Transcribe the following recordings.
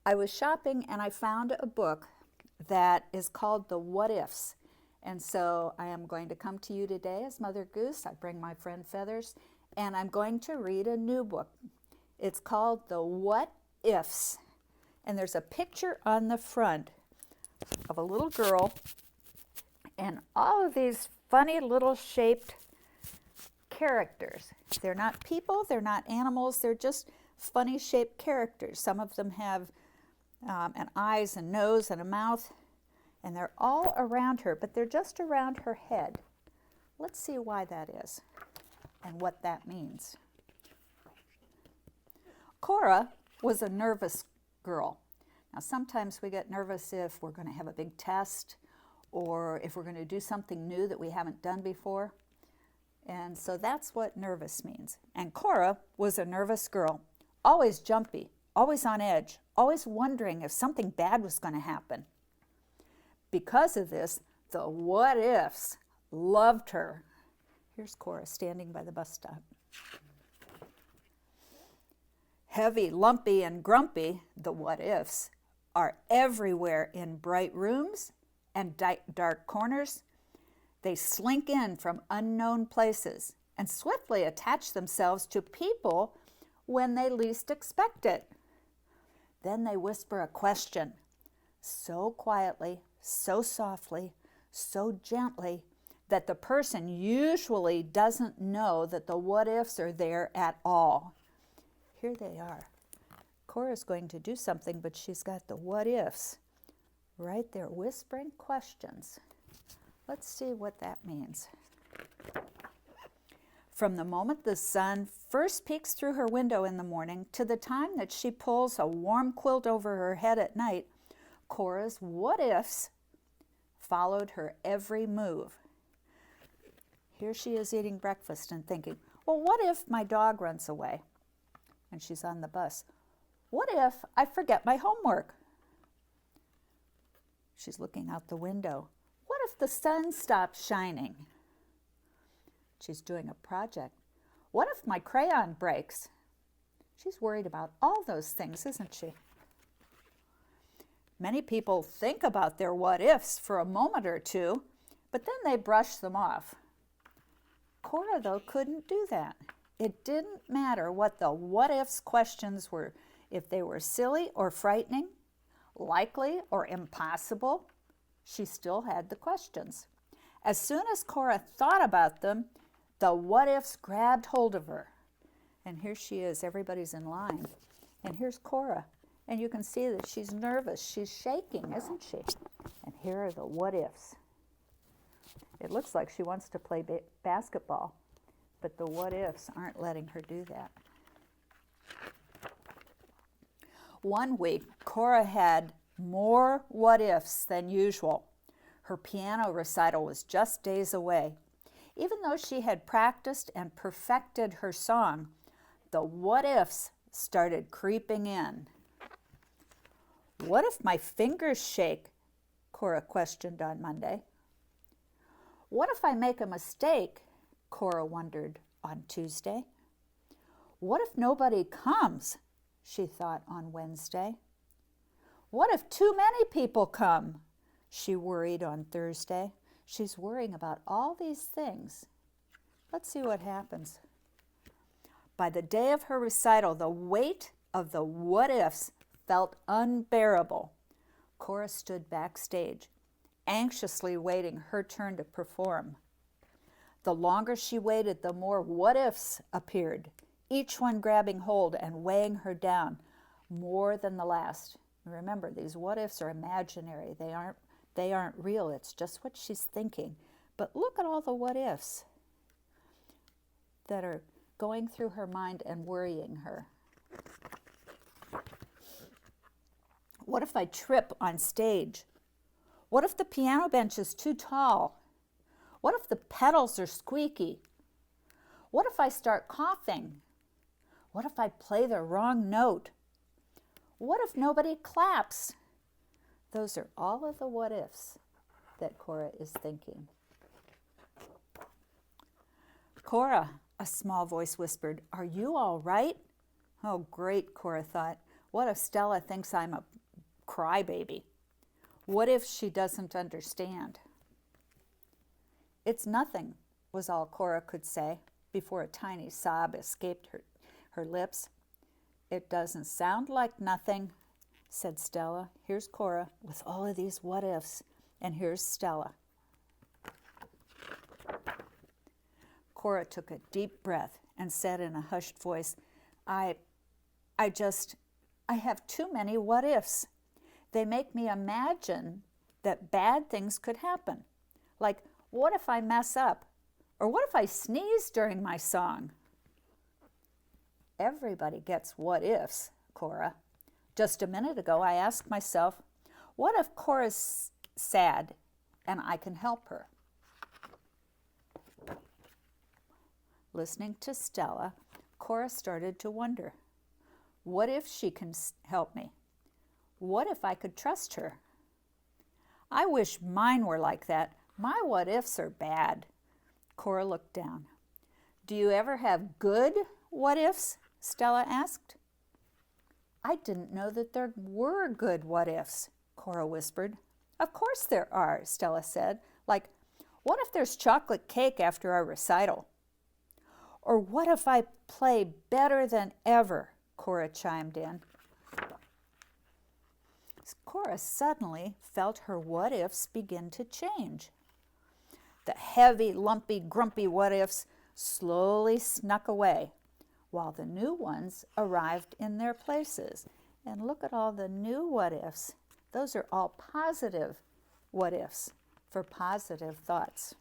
I was shopping and I found a book that is called The Whatifs. And so I am going to come to you today as Mother Goose. I bring my friend Feathers, and I'm going to read a new book. It's called The Whatifs. And there's a picture on the front of a little girl and all of these funny little shaped characters. They're not people, they're not animals, they're just funny shaped characters. Some of them have an eyes and nose and a mouth, and they're all around her, but they're just around her head. Let's see why that is and what that means. Cora was a nervous girl. Now, sometimes we get nervous if we're going to have a big test or if we're going to do something new that we haven't done before. And so that's what nervous means. And Cora was a nervous girl, always jumpy, always on edge, always wondering if something bad was going to happen. Because of this, the Whatifs loved her. Here's Cora standing by the bus stop. Heavy, lumpy, and grumpy, the Whatifs are everywhere in bright rooms and dark corners. They slink in from unknown places and swiftly attach themselves to people when they least expect it. Then they whisper a question, so quietly, so softly, so gently, that the person usually doesn't know that the Whatifs are there at all. Here they are. Cora's going to do something, but she's got the Whatifs right there, whispering questions. Let's see what that means. From the moment the sun first peeks through her window in the morning to the time that she pulls a warm quilt over her head at night, Cora's Whatifs followed her every move. Here she is eating breakfast and thinking, well, what if my dog runs away? And she's on the bus. What if I forget my homework? She's looking out the window. What if the sun stops shining? She's doing a project. What if my crayon breaks? She's worried about all those things, isn't she? Many people think about their what ifs for a moment or two, but then they brush them off. Cora, though, couldn't do that. It didn't matter what the what ifs questions were, if they were silly or frightening, likely or impossible, she still had the questions. As soon as Cora thought about them, the what-ifs grabbed hold of her. And here she is, everybody's in line. And here's Cora. And you can see that she's nervous. She's shaking, isn't she? And here are the what-ifs. It looks like she wants to play basketball, but the what-ifs aren't letting her do that. One week, Cora had more what-ifs than usual. Her piano recital was just days away. Even though she had practiced and perfected her song, the what-ifs started creeping in. What if my fingers shake? Cora questioned on Monday. What if I make a mistake? Cora wondered on Tuesday. What if nobody comes? She thought on Wednesday. What if too many people come? She worried on Thursday. She's worrying about all these things. Let's see what happens. By the day of her recital, the weight of the what-ifs felt unbearable. Cora stood backstage, anxiously waiting her turn to perform. The longer she waited, the more what-ifs appeared, each one grabbing hold and weighing her down more than the last. Remember, these what-ifs are imaginary. They aren't real. It's just what she's thinking. But look at all the what-ifs that are going through her mind and worrying her. What if I trip on stage? What if the piano bench is too tall? What if the pedals are squeaky? What if I start coughing? What if I play the wrong note? What if nobody claps? Those are all of the what-ifs that Cora is thinking. Cora, a small voice whispered, are you all right? Oh, great, Cora thought. What if Stella thinks I'm a crybaby? What if she doesn't understand? It's nothing, was all Cora could say before a tiny sob escaped her lips. It doesn't sound like nothing, said Stella. Here's Cora with all of these what ifs, and here's Stella. Cora took a deep breath and said in a hushed voice, I have too many what ifs. They make me imagine that bad things could happen. Like, what if I mess up? Or what if I sneeze during my song? Everybody gets what ifs, Cora. Just a minute ago, I asked myself, what if Cora's sad and I can help her? Listening to Stella, Cora started to wonder, what if she can help me? What if I could trust her? I wish mine were like that. My what ifs are bad. Cora looked down. Do you ever have good what ifs? Stella asked. I didn't know that there were good what ifs, Cora whispered. Of course there are, Stella said. Like, what if there's chocolate cake after our recital? Or what if I play better than ever? Cora chimed in. Cora suddenly felt her what ifs begin to change. The heavy, lumpy, grumpy what ifs slowly snuck away, while the new ones arrived in their places. And look at all the new what ifs. Those are all positive what ifs for positive thoughts.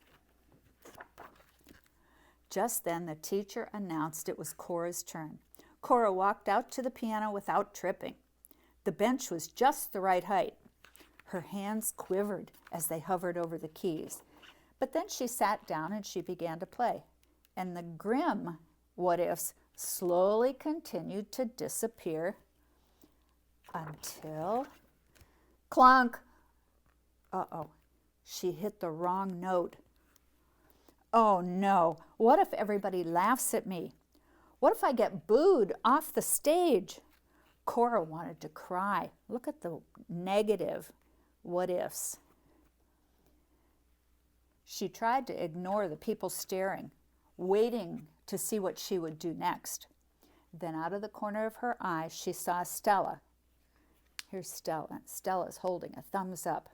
Just then the teacher announced it was Cora's turn. Cora walked out to the piano without tripping. The bench was just the right height. Her hands quivered as they hovered over the keys. But then she sat down and she began to play. And the grim what-ifs slowly continued to disappear until... Clunk! Uh-oh, she hit the wrong note. Oh no, what if everybody laughs at me? What if I get booed off the stage? Cora wanted to cry. Look at the negative what-ifs. She tried to ignore the people staring, waiting to see what she would do next. Then out of the corner of her eye, she saw Stella. Here's Stella. Stella's holding a thumbs up.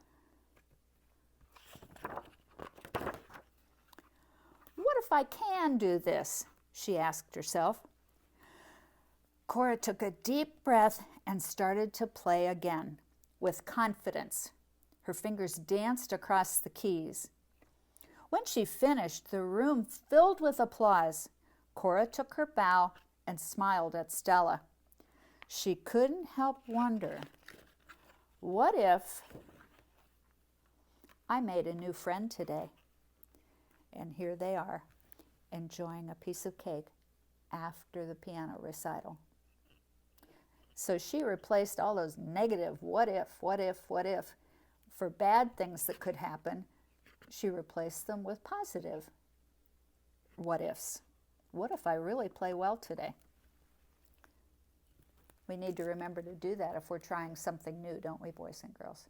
What if I can do this? She asked herself. Cora took a deep breath and started to play again, with confidence. Her fingers danced across the keys. When she finished, the room filled with applause. Cora took her bow and smiled at Stella. She couldn't help wonder, what if I made a new friend today? And here they are, enjoying a piece of cake after the piano recital. So she replaced all those negative what if for bad things that could happen. She replaced them with positive what ifs. What if I really play well today? We need to remember to do that if we're trying something new, don't we, boys and girls?